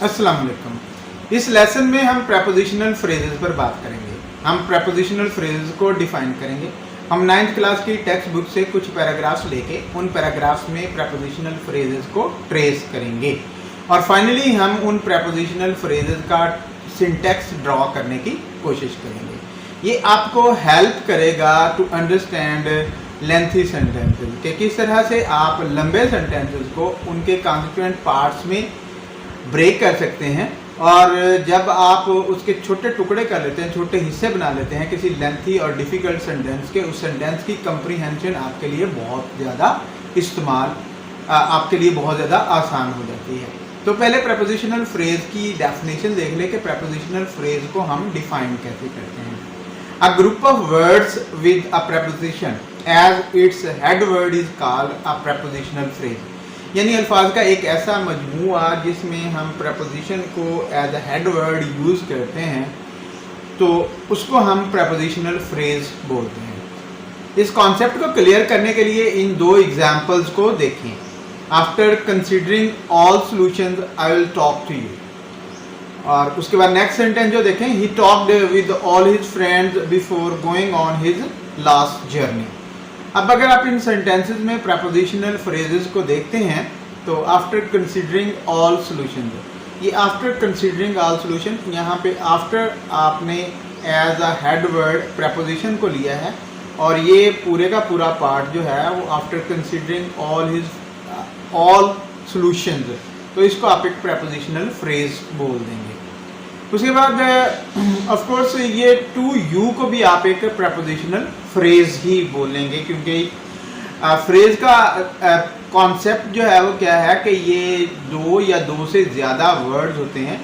अस्सलाम वालेकुम। इस लेसन में हम प्रेपोजिशनल फ्रेजेस पर बात करेंगे। हम प्रेपोजिशनल फ्रेजेस को डिफाइन करेंगे। हम 9th क्लास की टेक्स्ट बुक से कुछ पैराग्राफ्स लेके उन पैराग्राफ्स में प्रेपोजिशनल फ्रेजेस को ट्रेस करेंगे और फाइनली हम उन प्रेपोजिशनल फ्रेजेस का सिंटैक्स ड्रॉ करने की कोशिश करेंगे। ये आपको हेल्प करेगा टू अंडरस्टैंड लेंथी सेंटेंसेस कि किस तरह से आप लंबे सेंटेंसेस को उनके कॉन्स्टिट्यूएंट पार्ट्स में ब्रेक कर सकते हैं और जब आप उसके छोटे टुकड़े कर लेते हैं, छोटे हिस्से बना लेते हैं किसी लेंथी और डिफ़िकल्ट सेंटेंस के, उस सेंटेंस की कंप्रीहेंशन आपके लिए बहुत ज़्यादा आपके लिए बहुत ज़्यादा आसान हो जाती है। तो पहले प्रेपोजिशनल फ्रेज की डेफिनेशन देख ले कि प्रेपोजिशनल फ्रेज को हम डिफाइन कैसे करते हैं। A group of words with a preposition as its head word is called a prepositional phrase, यानी अल्फाज का एक ऐसा मजमूआ जिसमें हम प्रेपोजिशन को as a head word use करते हैं तो उसको हम प्रेपोजिशनल फ्रेज बोलते हैं। इस कॉन्सेप्ट को क्लियर करने के लिए इन दो एग्जाम्पल्स को देखें। After considering all solutions I will talk to you, और उसके बाद नेक्स्ट सेंटेंस जो देखें, he talked with all his friends before going on his last journey. अब अगर आप इन सेंटेंसेस में प्रेपोजिशनल फ्रेजेस को देखते हैं तो आफ्टर कंसिडरिंग ऑल सॉल्यूशंस, ये आफ्टर कंसिडरिंग ऑल सॉल्यूशन, यहाँ पे आफ्टर आपने as a head word preposition को लिया है और ये पूरे का पूरा पार्ट जो है वो आफ्टर कंसिडरिंग ऑल सॉल्यूशंस, तो इसको आप एक प्रेपोजिशनल फ्रेज बोल देंगे। उसके बाद ऑफ कोर्स ये टू यू को भी आप एक प्रेपोजिशनल फ्रेज ही बोलेंगे क्योंकि फ्रेज का कॉन्सेप्ट जो है वो क्या है कि ये दो या दो से ज़्यादा वर्ड्स होते हैं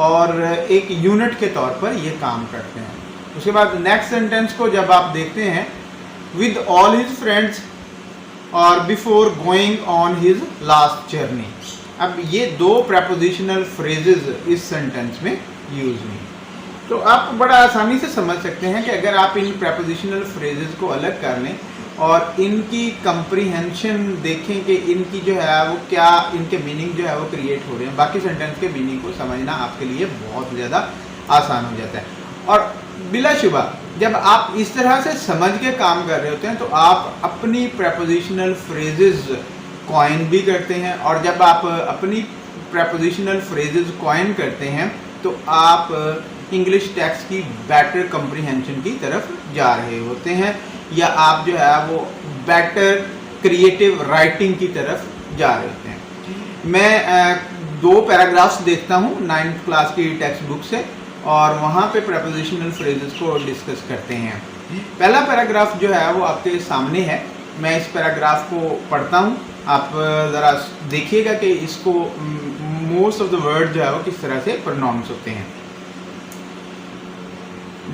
और एक यूनिट के तौर पर ये काम करते हैं। उसके बाद नेक्स्ट सेंटेंस को जब आप देखते हैं, विद ऑल हिज फ्रेंड्स और before going on his last journey, अब ये दो प्रेपोजिशनल फ्रेजेस इस सेंटेंस में यूज हुई। तो आप बड़ा आसानी से समझ सकते हैं कि अगर आप इन प्रेपोजिशनल फ्रेजेस को अलग कर लें और इनकी कंप्रीहेंशन देखें कि इनकी जो है वो क्या, इनके मीनिंग जो है वो क्रिएट हो रहे हैं, बाकी सेंटेंस के मीनिंग को समझना आपके लिए बहुत ज़्यादा आसान हो जाता है। और बिलाशुबा जब आप इस तरह से समझ के काम कर रहे होते हैं तो आप अपनी प्रेपोजिशनल फ्रेजेस कॉइन भी करते हैं, और जब आप अपनी प्रेपोजिशनल फ्रेजेस कॉइन करते हैं तो आप इंग्लिश टेक्स्ट की बेटर कंप्रीहेंशन की तरफ जा रहे होते हैं या आप जो है वो बेटर क्रिएटिव राइटिंग की तरफ जा रहे होते हैं। मैं दो पैराग्राफ्स देखता हूँ 9th क्लास की टेक्स्ट बुक से और वहाँ पे प्रेपोजिशनल फ्रेजेस को डिस्कस करते हैं। पहला पैराग्राफ जो है वो आपके सामने है, मैं इस पैराग्राफ को पढ़ता हूँ, आप ज़रा देखिएगा कि इसको मोस्ट ऑफ द वर्ड जो है वो किस तरह से प्रोनाउंस होते हैं।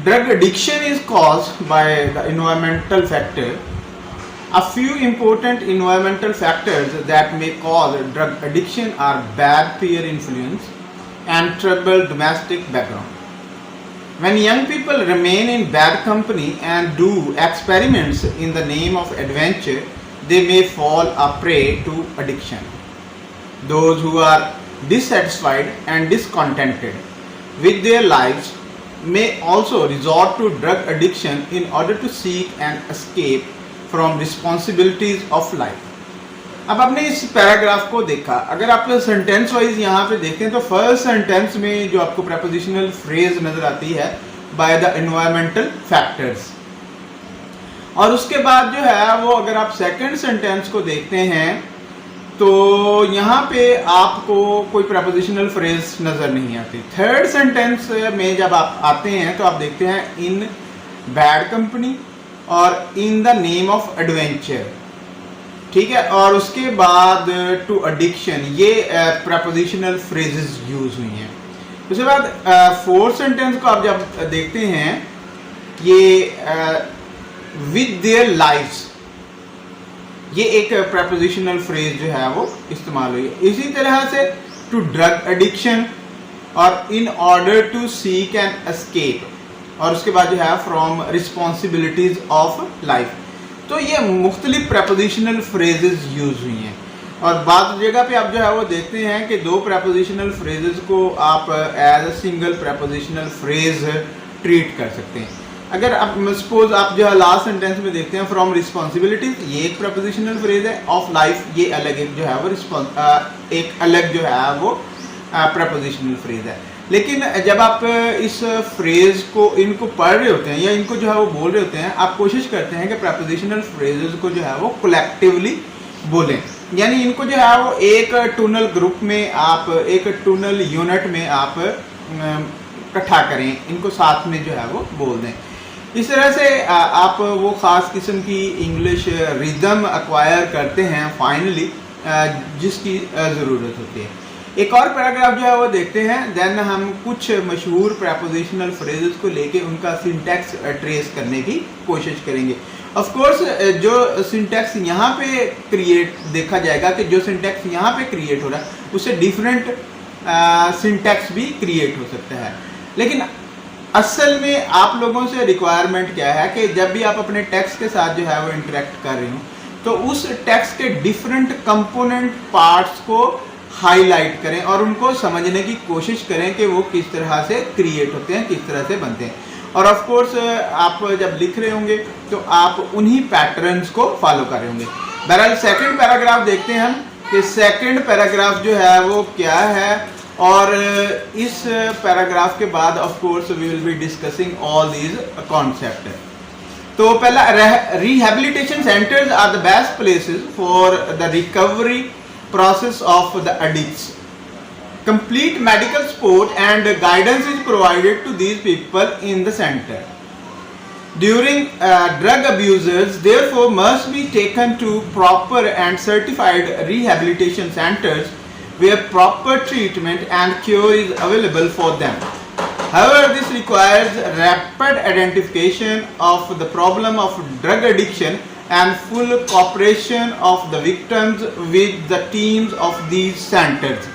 Drug addiction is caused by the environmental factor. A few important environmental factors that may cause drug addiction are bad peer influence and troubled domestic background. When young people remain in bad company and do experiments in the name of adventure, they may fall a prey to addiction. Those who are dissatisfied and discontented with their lives may also resort to drug addiction in order to seek an escape from responsibilities of life. अब आपने इस paragraph को देखा, अगर आप sentence wise यहाँ पे देखें तो फर्स्ट सेंटेंस में जो आपको प्रेपोजिशनल फ्रेज नजर आती है बाय द एनवायरमेंटल फैक्टर्स, और उसके बाद जो है वो अगर आप सेकंड सेंटेंस को देखते हैं तो यहाँ पे आपको कोई प्रेपोजिशनल फ्रेज नज़र नहीं आती। थर्ड सेंटेंस में जब आप आते हैं तो आप देखते हैं इन बैड कंपनी और in the name of adventure, ठीक है, और उसके बाद टू एडिक्शन, ये प्रेपोजिशनल फ्रेजेस यूज हुई हैं। उसके बाद फोर्थ सेंटेंस को आप जब देखते हैं, ये विद देयर लाइव्स, ये एक प्रेपोजिशनल फ्रेज जो है वो इस्तेमाल हुई है। इसी तरह से टू ड्रग एडिक्शन और in order to seek an escape, और उसके बाद जो है फ्रॉम रिस्पॉन्सिबिलिटीज ऑफ लाइफ। तो ये मुख्तलिफ प्रेपोजिशनल फ्रेजेस यूज हुई हैं और बाद जगह पे आप जो है वो देखते हैं कि दो प्रेपोजिशनल फ्रेजेस को आप as a single prepositional phrase treat कर सकते हैं। अगर आप सपोज आप जो है लास्ट सेंटेंस में देखते हैं फ्रॉम रिस्पॉन्सिबिलिटीज, ये एक प्रेपोजिशनल फ्रेज है, ऑफ लाइफ ये अलग एक जो है वो एक अलग जो है वो प्रेपोजिशनल फ्रेज है। लेकिन जब आप इस फ्रेज को इनको पढ़ रहे होते हैं या इनको जो है वो बोल रहे होते हैं, आप कोशिश करते हैं कि प्रेपोजिशनल फ्रेजेस को जो है वो कलेक्टिवली बोलें, यानी इनको जो है वो एक टूनल ग्रुप में आप एक टूनल यूनिट में आप इकट्ठा करें, इनको साथ में जो है वो बोल दें। इस तरह से आप वो ख़ास किस्म की इंग्लिश रिदम एक्वायर करते हैं फाइनली, जिसकी ज़रूरत होती है। एक और पैराग्राफ जो है वो देखते हैं, देन हम कुछ मशहूर प्रेपोजिशनल फ्रेजेस को लेके उनका सिंटैक्स ट्रेस करने की कोशिश करेंगे। ऑफ कोर्स जो सिंटैक्स यहाँ पे क्रिएट देखा जाएगा कि जो सिंटैक्स यहाँ पे क्रिएट हो रहा है उससे डिफरेंट सिंटैक्स भी क्रिएट हो सकता है। लेकिन असल में आप लोगों से रिक्वायरमेंट क्या है कि जब भी आप अपने टेक्स्ट के साथ जो है वो इंटरेक्ट कर रहे हो तो उस टेक्स्ट के डिफरेंट कंपोनेंट पार्ट्स को हाईलाइट करें और उनको समझने की कोशिश करें कि वो किस तरह से क्रिएट होते हैं, किस तरह से बनते हैं। और ऑफ कोर्स आप जब लिख रहे होंगे तो आप उन्हीं पैटर्न्स को फॉलो कर रहे होंगे। बहरहाल सेकंड पैराग्राफ देखते हैं हम कि सेकंड पैराग्राफ जो है वो क्या है, और इस पैराग्राफ के बाद of course we will be discussing all these concept. तो पहला, rehabilitation centres are the best places for the recovery process of the addicts. Complete medical support and guidance is provided to these people in the center. During drug abusers therefore must be taken to proper and certified rehabilitation centers where proper treatment and cure is available for them. However, this requires rapid identification of the problem of drug addiction and full cooperation of the victims with the teams of these centers.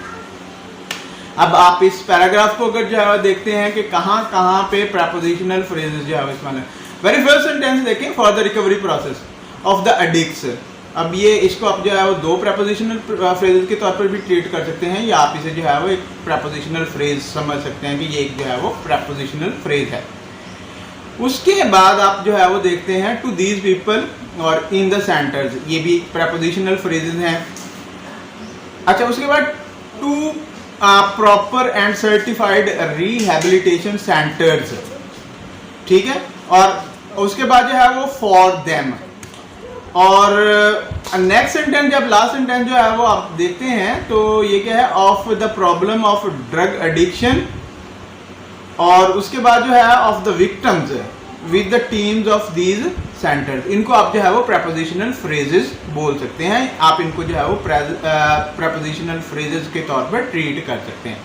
अब आप इस paragraph को अगर जो है देखते हैं कि कहाँ पे प्रेपोजिशनल फ्रेजेस जो है इसमें, वेरी फर्स्ट सेंटेंस देखें, for the recovery process of the addicts. अब ये इसको आप जो है वो दो प्रेपोजिशनल फ्रेजेस के तौर पर भी ट्रीट कर सकते हैं, या आप इसे जो है वो एक प्रेपोजिशनल फ्रेज समझ सकते हैं कि ये एक जो है वो प्रेपोजिशनल फ्रेज है। उसके बाद आप जो है वो देखते हैं टू दीज पीपल और इन द सेंटर्स, ये भी प्रेपोजिशनल फ्रेजेस हैं। अच्छा, उसके बाद to proper and certified rehabilitation centres, ठीक है, और उसके बाद जो है वो फॉर देम। और नेक्स्ट सेंटेंस, जब लास्ट सेंटेंस जो है वो आप देखते हैं तो ये क्या है, of the problem of drug addiction, और उसके बाद जो है of the victims with the teams of these centres. इनको आप जो है वो प्रेपोजिशनल फ्रेजेस बोल सकते हैं, आप इनको जो है वो प्रेपोजिशनल फ्रेजेस के तौर पर ट्रीट कर सकते हैं।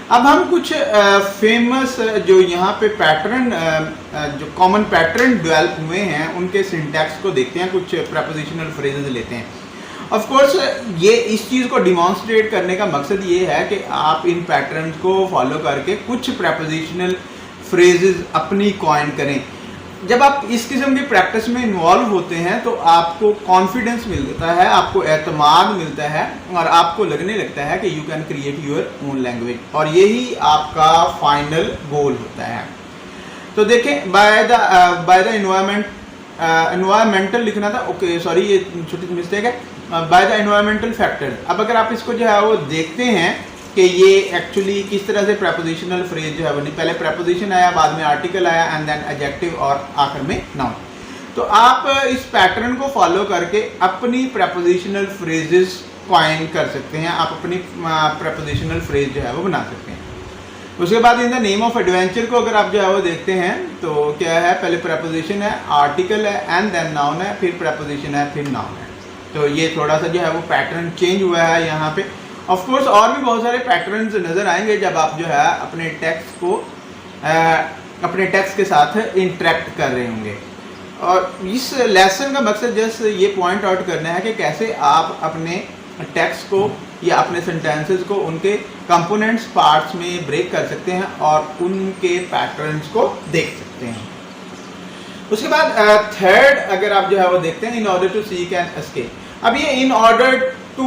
अब हम कुछ फेमस जो यहाँ पे पैटर्न जो कॉमन पैटर्न डेवलप हुए हैं उनके सिंटैक्स को देखते हैं, कुछ प्रेपोजिशनल फ्रेजेस लेते हैं। ऑफ कोर्स ये इस चीज़ को डिमॉन्स्ट्रेट करने का मकसद ये है कि आप इन पैटर्न्स को फॉलो करके कुछ प्रेपोजिशनल फ्रेजेस अपनी कॉइन करें। जब आप इस किस्म की प्रैक्टिस में इन्वॉल्व होते हैं तो आपको कॉन्फिडेंस मिलता है, आपको एतमाद मिलता है, और आपको लगने लगता है कि you can create your own language, और यही आपका फाइनल गोल होता है। तो देखें, बाय द एनवायरमेंटल लिखना था, ओके सॉरी ये छोटी सी मिस्टेक है, बाय द एनवायरमेंटल फैक्टर्स। अब अगर आप इसको जो है वो देखते हैं कि ये एक्चुअली किस तरह से प्रेपोजिशनल फ्रेज जो है वो, पहले प्रेपोजिशन आया, बाद में आर्टिकल आया, एंड देन एडजेक्टिव, और आखिर में नाउन। तो आप इस पैटर्न को फॉलो करके अपनी प्रेपोजिशनल फ्रेजेस कॉइन कर सकते हैं, आप अपनी प्रेपोजिशनल फ्रेज जो है वो बना सकते हैं। उसके बाद in the name of adventure को अगर आप जो है वो देखते हैं तो क्या है, पहले प्रेपोजिशन है, आर्टिकल है, एंड देन नाउन है, फिर प्रेपोजिशन है, फिर नाउन है। तो ये थोड़ा सा जो है वो पैटर्न चेंज हुआ है यहाँ पे। ऑफ कोर्स और भी बहुत सारे पैटर्न्स नज़र आएंगे जब आप जो है अपने टेक्स्ट को अपने टेक्स्ट के साथ इंटरेक्ट कर रहे होंगे। और इस लेसन का मकसद जस्ट ये पॉइंट आउट करना है कि कैसे आप अपने टेक्स्ट को या अपने सेंटेंसेस को उनके कंपोनेंट्स पार्ट्स में ब्रेक कर सकते हैं और उनके पैटर्न्स को देख सकते हैं। उसके बाद थर्ड अगर आप जो है वो देखते हैं, in order to seek and escape. अब ये इन ऑर्डर तो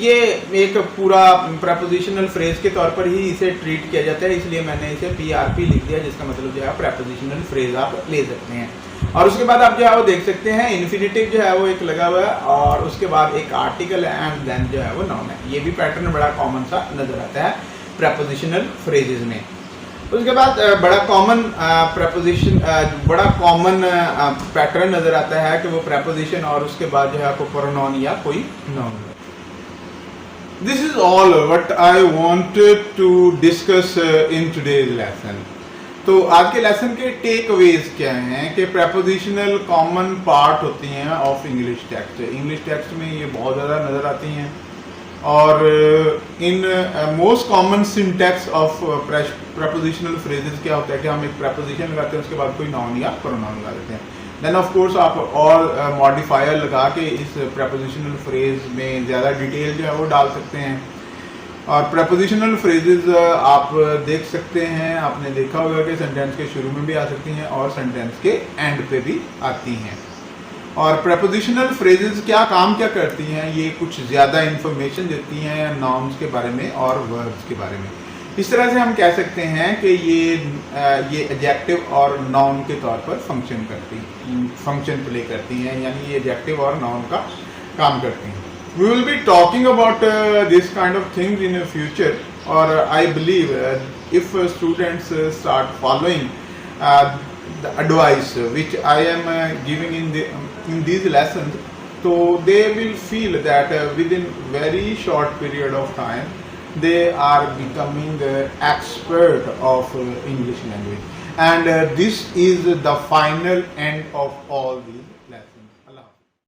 ये एक पूरा प्रेपोजिशनल फ्रेज के तौर पर ही इसे ट्रीट किया जाता है, इसलिए मैंने इसे PRP लिख दिया, जिसका मतलब जो है प्रेपोजिशनल फ्रेज आप ले सकते हैं। और उसके बाद आप जो है वो देख सकते हैं इन्फिनेटिव जो है वो एक लगा हुआ है और उसके बाद एक आर्टिकल है एंड देन जो है वो नाउन है। ये भी पैटर्न बड़ा कॉमन सा नजर आता है प्रेपोजिशनल फ्रेजेस में। उसके बाद बड़ा कॉमन पैटर्न नजर आता है कि वो प्रेपोजिशन और उसके बाद जो है आपको प्रोनाउन या कोई noun. This is all what I wanted to discuss in today's lesson. तो आज के लेसन के टेक अवेज क्या हैं कि प्रेपोजिशनल कॉमन पार्ट होती हैं of English text. English text में ये बहुत ज़्यादा नज़र आती हैं और in most common syntax of prepositional phrases क्या होता है कि हम एक प्रेपोजिशन लगाते हैं उसके बाद कोई नाउन या प्रोनाउन लगा देते हैं। देन ऑफ कोर्स आप और मॉडिफायर लगा के इस प्रेपोजिशनल फ्रेज में ज़्यादा डिटेल जो है वो डाल सकते हैं। और प्रेपोजिशनल फ्रेजेस आप देख सकते हैं, आपने देखा होगा कि सेंटेंस के शुरू में भी आ सकती हैं और सेंटेंस के एंड पे भी आती हैं। और प्रेपोजिशनल फ्रेजेस क्या करती हैं, ये कुछ ज़्यादा इंफॉर्मेशन देती हैं नाउन्स के बारे में और वर्ब्स के बारे में। इस तरह से हम कह सकते हैं कि ये एडजेक्टिव और नाउन के तौर पर फंक्शन प्ले करती हैं, यानी ये एडजेक्टिव और नाउन का काम करती हैं। We will be talking about this kind of things in the future, or I believe if students start following the advice which I am giving in these lessons, so they will feel that within very short period of time they are becoming expert of English language, and this is the final end of all these.